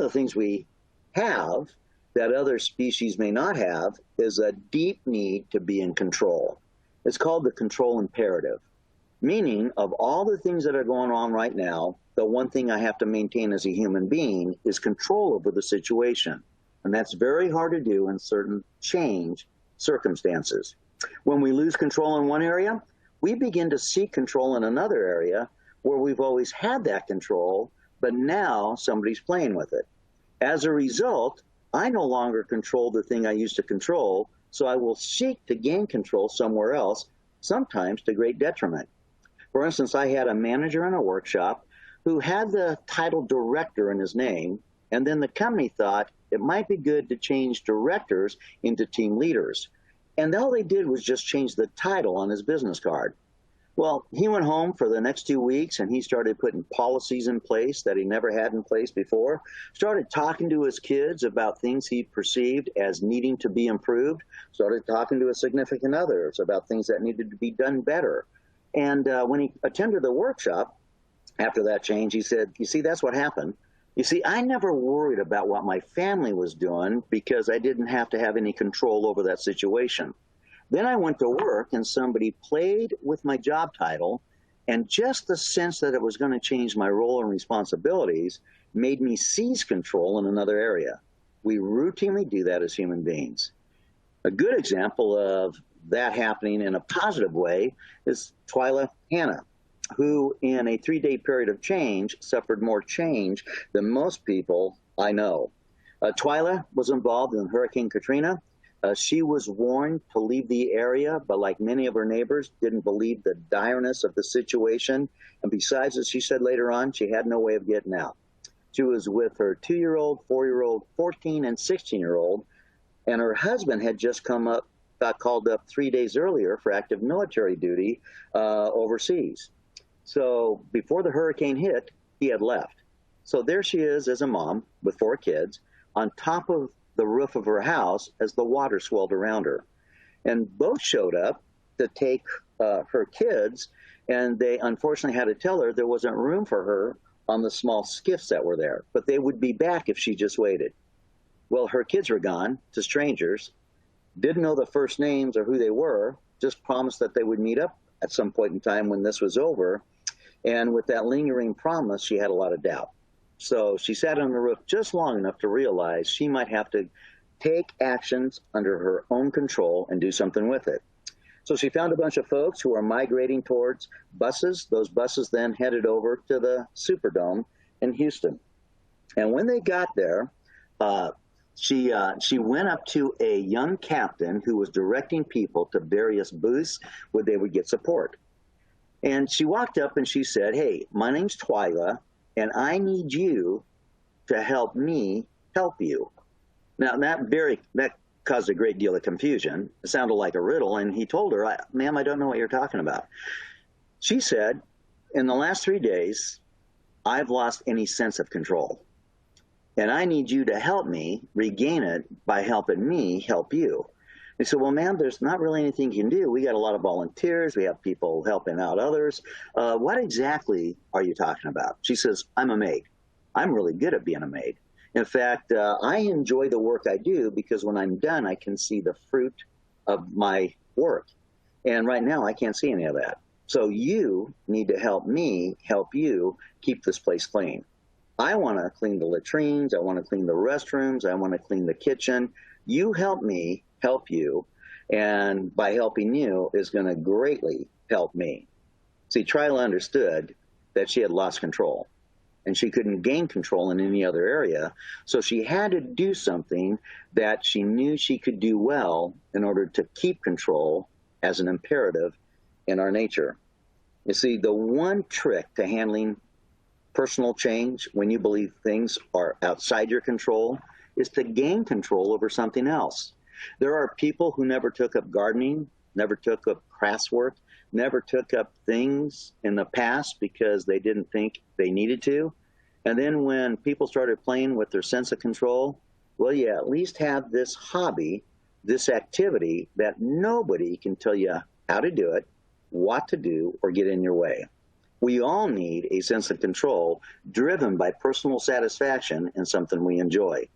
the things we have that other species may not have is a deep need to be in control. It's called the control imperative, meaning of all the things that are going on right now, the one thing I have to maintain as a human being is control over the situation. And that's very hard to do in certain change circumstances. When we lose control in one area, we begin to seek control in another area where we've always had that control, but now somebody's playing with it. As a result, I no longer control the thing I used to control, so I will seek to gain control somewhere else, sometimes to great detriment. For instance, I had a manager in a workshop who had the title director in his name, and then the company thought it might be good to change directors into team leaders. And all they did was just change the title on his business card. Well, he went home for the next 2 weeks and he started putting policies in place that he never had in place before, started talking to his kids about things he perceived as needing to be improved, started talking to his significant others about things that needed to be done better. And when he attended the workshop after that change, he said, you see, that's what happened. You see, I never worried about what my family was doing because I didn't have to have any control over that situation. Then I went to work and somebody played with my job title, and just the sense that it was going to change my role and responsibilities made me seize control in another area. We routinely do that as human beings. A good example of that happening in a positive way is Twyla Hanna, who in a 3-day period of change suffered more change than most people I know. Twyla was involved in Hurricane Katrina. She was warned to leave the area, but like many of her neighbors, didn't believe the direness of the situation. And besides, as she said later on, she had no way of getting out. She was with her 2-year-old, 4-year-old, 14, and 16-year-old, and her husband had just got called up 3 days earlier for active military duty overseas. So before the hurricane hit, he had left. So there she is as a mom with 4 kids on top of the roof of her house as the water swelled around her. And both showed up to take her kids, and they unfortunately had to tell her there wasn't room for her on the small skiffs that were there, but they would be back if she just waited. Well, her kids were gone to strangers, didn't know the first names or who they were, just promised that they would meet up at some point in time when this was over. And with that lingering promise, she had a lot of doubt. So she sat on the roof just long enough to realize she might have to take actions under her own control and do something with it. So she found a bunch of folks who are migrating towards buses. Those buses then headed over to the Superdome in Houston. And when they got there, she went up to a young captain who was directing people to various booths where they would get support. And she walked up and she said, hey, my name's Twyla, and I need you to help me help you. Now, that caused a great deal of confusion. It sounded like a riddle, and he told her, ma'am, I don't know what you're talking about. She said, in the last 3 days, I've lost any sense of control, and I need you to help me regain it by helping me help you. He said, well, ma'am, there's not really anything you can do. We got a lot of volunteers. We have people helping out others. What exactly are you talking about? She says, I'm a maid. I'm really good at being a maid. In fact, I enjoy the work I do because when I'm done, I can see the fruit of my work. And right now, I can't see any of that. So you need to help me help you keep this place clean. I want to clean the latrines. I want to clean the restrooms. I want to clean the kitchen. You help me help you, and by helping you is going to greatly help me. See, Twyla understood that she had lost control, and she couldn't gain control in any other area, so she had to do something that she knew she could do well in order to keep control as an imperative in our nature. You see, the one trick to handling personal change when you believe things are outside your control is to gain control over something else. There are people who never took up gardening, never took up craftswork, never took up things in the past because they didn't think they needed to. And then when people started playing with their sense of control, well, you at least have this hobby, this activity that nobody can tell you how to do it, what to do, or get in your way. We all need a sense of control driven by personal satisfaction in something we enjoy.